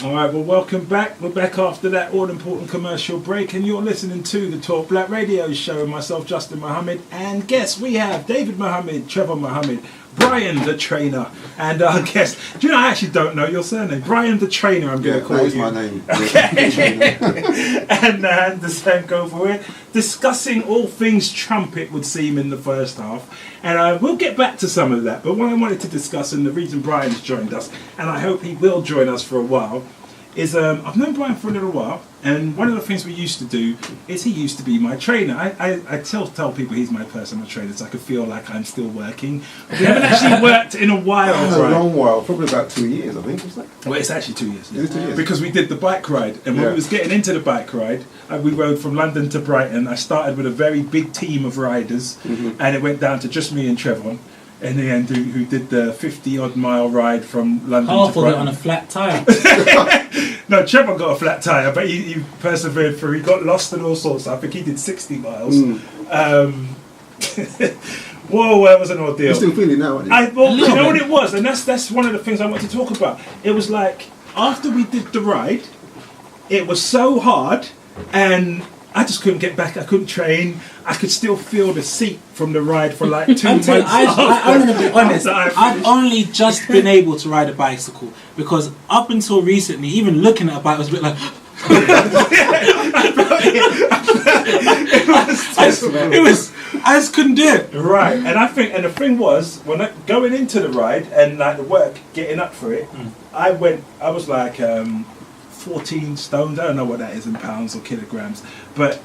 All right, well, welcome back. We're back after that all-important commercial break, and you're listening to the Talk Black Radio show. Myself, Justin Mohammed, and guests we have David Mohammed, Trevor Mohammed, Brian the Trainer, and our guest. Do you know, I actually don't know your surname. Brian the Trainer, I'm going to call you. That is my name. Okay. And the same go for it. Discussing all things Trump, it would seem, in the first half. And we'll get back to some of that. But what I wanted to discuss, and the reason Brian's joined us, and I hope he will join us for a while, is I've known Brian for a little while, and one of the things we used to do is he used to be my trainer. I tell people he's my personal trainer so I could feel like I'm still working. We haven't actually worked in a while. A long while, probably about 2 years, I think. Well, it's actually 2 years. Is it 2 years? Because we did the bike ride, and when we was getting into the bike ride, we rode from London to Brighton. I started with a very big team of riders, and it went down to just me and Trevor. In the end, who did the 50-odd mile ride from London to Brighton. Half of it on a flat tyre. No, Trevor got a flat tyre, but he persevered through. He got lost and all sorts. I think he did 60 miles. Whoa, that was an ordeal. You're still feeling now, aren't you? Well, you know what it was? And that's one of the things I want to talk about. It was like, after we did the ride, it was so hard, and I just couldn't get back. I couldn't train. I could still feel the seat from the ride for like 2 months. I'm going to be honest. I've only just been able to ride a bicycle because up until recently, even looking at a bike was a bit like. I just couldn't do it. Right, and the thing was, when going into the ride and like the work, getting up for it, I was like 14 stones. I don't know what that is in pounds or kilograms, but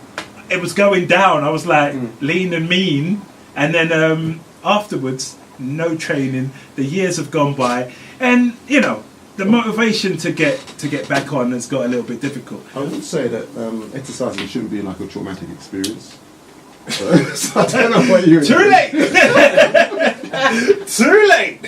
it was going down. I was like lean and mean, and then afterwards, no training. The years have gone by, and you know, the motivation to get back on has got a little bit difficult. I would say that exercising shouldn't be like a traumatic experience. So I don't know what you're... Too late! Too late!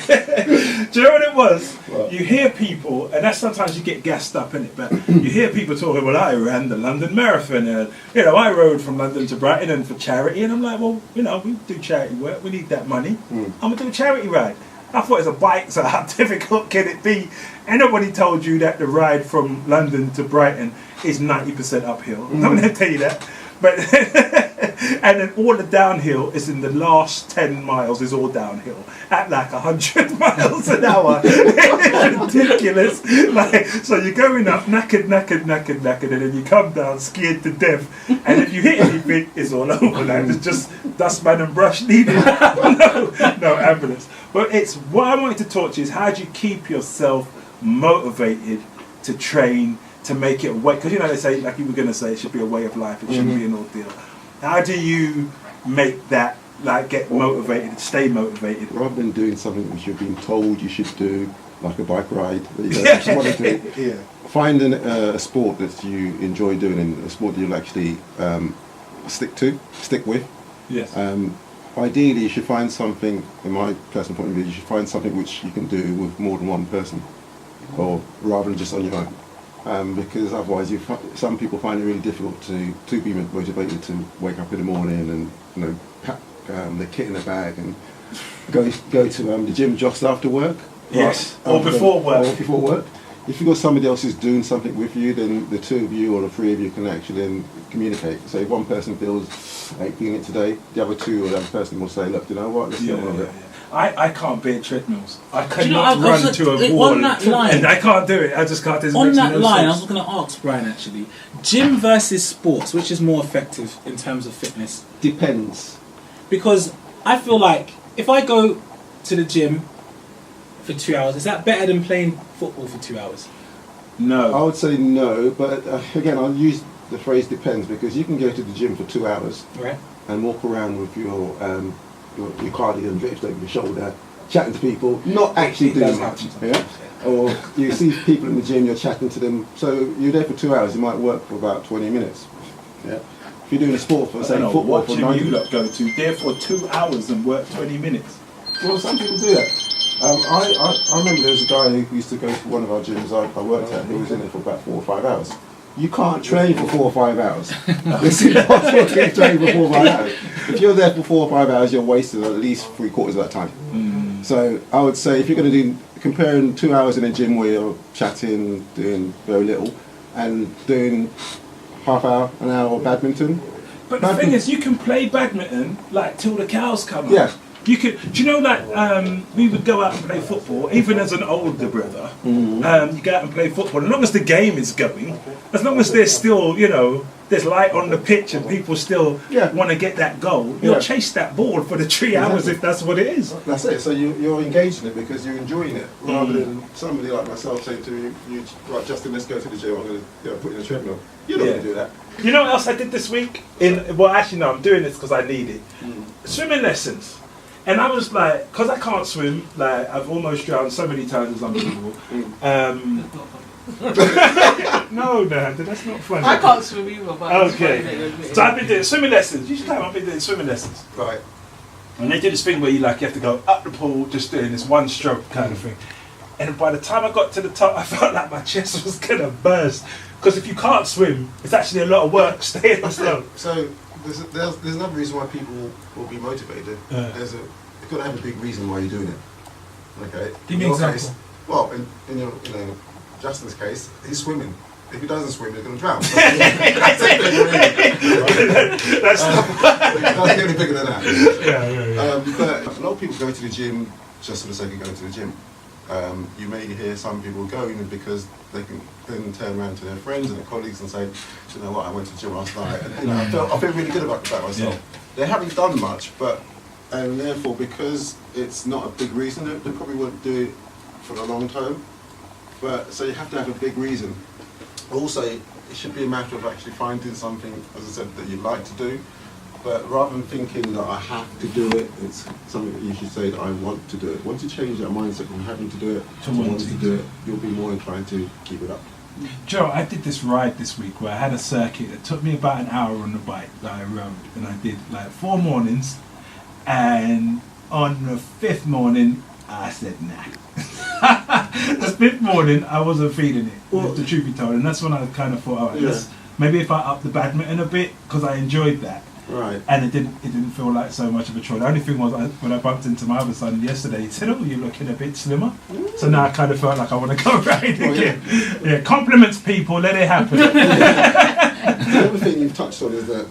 Do you know what it was? What? You hear people, and that's sometimes you get gassed up in it, but you hear people talking, well, I ran the London Marathon, and I rode from London to Brighton and for charity, and I'm like, well, we do charity work, we need that money. I'm going to do a charity ride. I thought it's a bike, so how difficult can it be? And nobody told you that the ride from London to Brighton is 90% uphill. I'm not going to tell you that. But and then all the downhill is in the last 10 miles is all downhill at like 100 miles an hour. It's ridiculous. Like, so you're going up knackered, and then you come down scared to death. And if you hit anything, it's all over. Like, there's just dustman and brush needed. No ambulance. But it's what I wanted to talk to you is how do you keep yourself motivated to train, to make it a way, because they say, like you were going to say, it should be a way of life, it shouldn't be an ordeal. How do you make that, like, get motivated, stay motivated? Rather than doing something which you've been told you should do, like a bike ride, that you don't want to do, find a sport that you enjoy doing and a sport that you'll actually stick with. Yes. Ideally, you should find something, in my personal point of view, you should find something which you can do with more than one person, or rather than just on your own. Because otherwise, some people find it really difficult to be motivated to wake up in the morning and pack their kit in a bag and go to the gym just after work. Yes, or before work. Or before work. If you've got somebody else who's doing something with you, then the two of you or the three of you can actually then communicate. So if one person feels like doing it today, the other two or the other person will say, look, you know what, let's get on with it. I can't bear treadmills. I cannot run to a wall, and I can't do it. I just can't. On that line, I was going to ask Brian actually, gym versus sports, which is more effective in terms of fitness? Depends. Because I feel like if I go to the gym for 2 hours, is that better than playing football for 2 hours? No. I would say no, but again, I'll use the phrase depends, because you can go to the gym for 2 hours and walk around with your cardigan draped over your shoulder, chatting to people, not actually doing much. Or you see people in the gym, you're chatting to them, so you're there for 2 hours, it might work for about 20 minutes. Yeah. If you're doing a sport for, say, football for 90 you lot go to there for 2 hours and work 20 minutes. Well, some people do that. I remember there was a guy who used to go to one of our gyms I worked at, who was in it for about 4 or 5 hours. You can't train for 4 or 5 hours. It's impossible to train for 4 or 5 hours. If you're there for 4 or 5 hours, you're wasting at least 3/4 of that time. So I would say if you're going to do comparing 2 hours in a gym where you're chatting, doing very little, and doing half hour, an hour of badminton. But the thing is, you can play badminton like till the cows come up. Yeah. You could. Do you know that we would go out and play football, even as an older brother. You go out and play football. As long as the game is going, as long as there's still, there's light on the pitch and people still want to get that goal, you'll chase that ball for the 3 hours if that's what it is. That's it. So you're engaged in it because you're enjoying it, rather than somebody like myself saying to you, right, Justin, let's go to the gym. I'm going to put you in a treadmill. You're not going to do that. You know what else I did this week? Actually, no, I'm doing this because I need it. Swimming lessons. And I was like, because I can't swim, like I've almost drowned so many times, it's unbelievable. No, that's not funny. I can't swim either, but okay. So I've been doing swimming lessons. Each time I've been doing swimming lessons. Right. And they do this thing where you have to go up the pool, just doing this one stroke kind of thing. And by the time I got to the top, I felt like my chest was gonna burst. Because if you can't swim, it's actually a lot of work staying afloat. So there's another reason why people will be motivated. You've got to have a big reason why you're doing it. Okay. Give me an example. Well, in your, Justin's case, he's swimming. If he doesn't swim, he's going to drown. That's doesn't get any bigger than that. But a lot of people go to the gym just for the sake of going to the gym. You may hear some people going because they can then turn around to their friends and their colleagues and say, you know what, I went to the gym last night, and I feel really good about myself. Yeah. They haven't done much, and therefore, because it's not a big reason, they probably won't do it for a long time. But so you have to have a big reason. Also, it should be a matter of actually finding something, as I said, that you like to do. But rather than thinking that I have to do it, it's something that you should say that I want to do it. Once you change that mindset from having to do it to wanting to do it, you'll be more inclined to keep it up. Joe, I did this ride this week where I had a circuit that took me about an hour on the bike that I rode, and I did like 4 mornings, and on the 5th morning I said nah. The 5th morning I wasn't feeling it, the truth be told, and that's when I kind of thought, maybe if I up the badminton a bit, because I enjoyed that. Right. And it didn't feel like so much of a chore. The only thing was when I bumped into my other son yesterday, he said, "Oh, you're looking a bit slimmer." So now I kind of felt like I want to go ride again. Yeah, compliments people, let it happen. The other thing you've touched on is that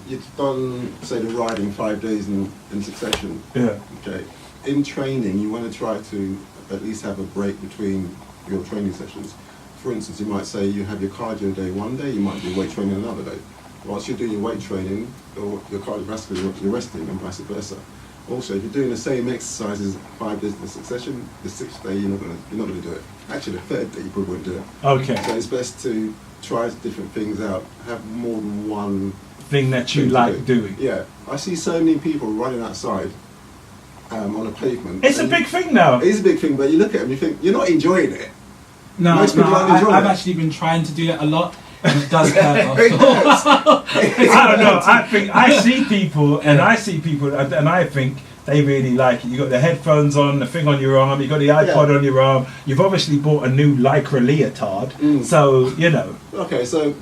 you've done, say, the riding 5 days in succession. Yeah. Okay. In training, you want to try to at least have a break between your training sessions. For instance, you might say you have your cardio day one day, you might do weight training another day. Whilst you're doing your weight training or your cardiovascular, you're resting, and vice versa. Also, if you're doing the same exercises 5 days in succession, the 6th day you're not going to do it. Actually, the 3rd day you probably won't do it. Okay. So it's best to try different things out. Have more than one thing that you like doing. Yeah, I see so many people running outside on a pavement. It's a big thing now. It is a big thing, but you look at them, you think you're not enjoying it. No, I've actually been trying to do that a lot. And it does hurt. I don't know. I think I see people, and I think they really like it. You got the headphones on, the thing on your arm. You got the iPod on your arm. You've obviously bought a new Lycra leotard, so Okay, so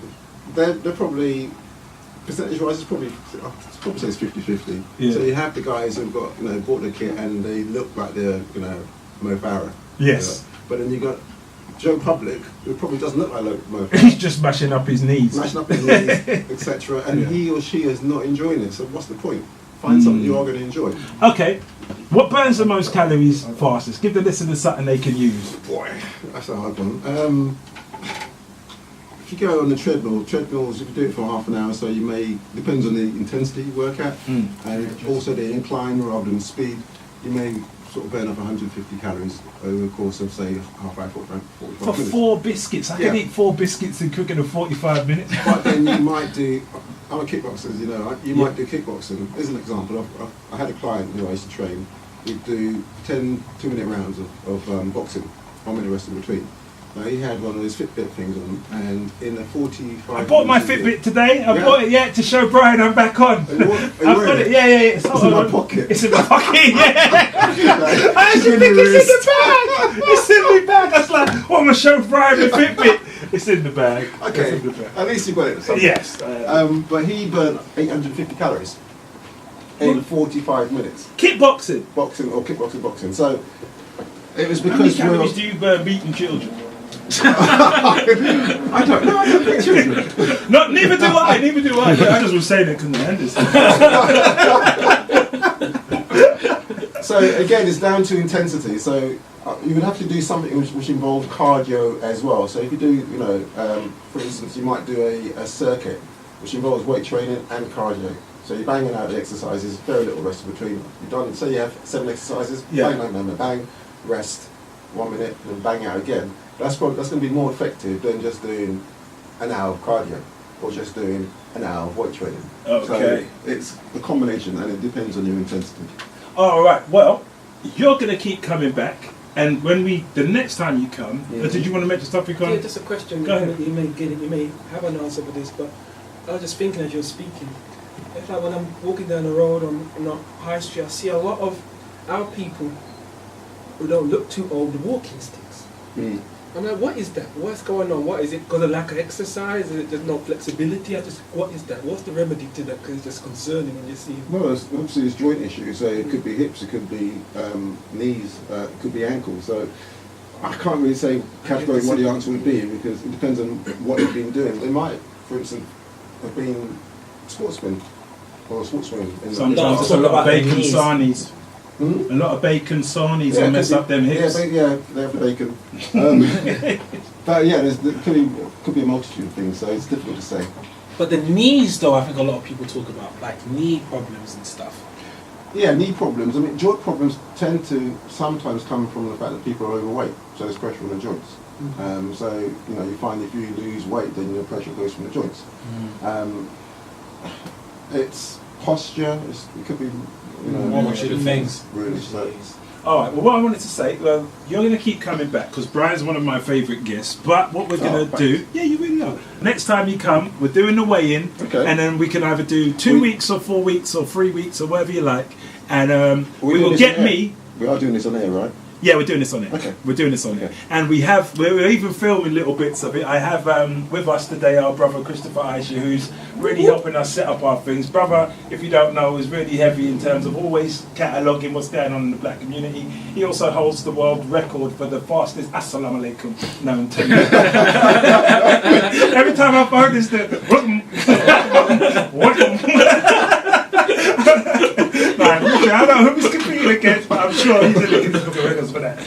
they're probably percentage-wise, it's probably say it's 50-50. Yeah. So you have the guys who've got bought the kit and they look like they're Mo Farah. Yes. But then you got Joe Public, who probably doesn't look like Mo Farah. He's just mashing up his knees, etc. And he or she is not enjoying it. So what's the point? Find something you are going to enjoy. Okay. What burns the most calories fastest? Give the listeners something they can use. Boy, that's a hard one. If you go on the treadmills, if you do it for half an hour, so you may, depends on the intensity you work at, and also the incline rather than speed, you may sort of burn up 150 calories over the course of, say, half hour, 45 minutes. For 4 biscuits? I can eat 4 biscuits and cook it in 45 minminutes. But then you might do, I'm a kickboxer, you might do kickboxing. As an example, I had a client who I used to train, who'd do 10 2-minute rounds of boxing, 1 minute rest in between. Now he had one of those Fitbit things on, and in a 45 I bought my Fitbit today. I bought it to show Brian I'm back on. I've got it. Yeah. It's in my pocket. It's in my pocket. Yeah. I actually think it's in the bag. It's in my bag. I was like, I'm gonna show Brian the Fitbit. It's in the bag. Okay. In the bag. At least you got it. Yes. But he burnt 850 calories in 45 minutes. Kickboxing. Boxing. So It was How many because calories do you burn beating children? I don't know. I don't think children. Neither do I. Neither do I. I just was saying it because the hand is. So again, it's down to intensity. So you would have to do something which involves cardio as well. So if you do, for instance, you might do a circuit which involves weight training and cardio. So you're banging out the exercises, very little rest in between. You've done, say you have 7 exercises, bang, bang, bang, bang, rest, 1 minute, and bang out again. That's going to be more effective than just doing an hour of cardio or just doing an hour of weight training. Okay. So it's a combination, and it depends on your intensity. All right. Well, you're going to keep coming back, and when the next time you come, did you want to mention something? Yeah, just a question. Go ahead. You may have an answer for this, but I was just thinking as you're speaking. It's like when I'm walking down the road on the high street, I see a lot of our people who don't look too old with walking sticks. Mm. I'm like, what is that? What's going on? What is it? Because of lack of exercise? Is it just no flexibility? What is that? What's the remedy to that? Because it's just concerning when you see. Well, obviously it's joint issues. So it could be hips, it could be knees, it could be ankles. So I can't really say categorically what the answer would be because it depends on what they've been doing. They might, for instance, have been sportsmen or sportswomen. Sometimes it's a lot of bacon sarnies. Hmm? A lot of bacon sarnies and mess up them hips. Yeah, they have the bacon. But yeah, there could be a multitude of things, so it's difficult to say. But the knees, though, I think a lot of people talk about, like knee problems and stuff. Yeah, knee problems. I mean, joint problems tend to sometimes come from the fact that people are overweight, so there's pressure on the joints. Mm-hmm. So you find if you lose weight, then your pressure goes from the joints. Mm. It's posture. It could be. Multitude of things. Really. So. All right. Well, what I wanted to say, you're going to keep coming back because Brian's one of my favourite guests. But what we're going to do, yeah, you really are. Next time you come, we're doing the weigh-in, and then we can either do 2 weeks or 4 weeks or 3 weeks or whatever you like, and we will get me. We are doing this on air, right? Yeah, we're doing this on it. Okay. We're doing this on it. And we're even filming little bits of it. I have with us today our brother Christopher Aisha, who's really helping us set up our things. Brother, if you don't know, is really heavy in terms of always cataloguing what's going on in the black community. He also holds the world record for the fastest assalamu alaikum known to me. Every time I phone this, I don't know who he's competing against, but I'm sure he's in the records for that.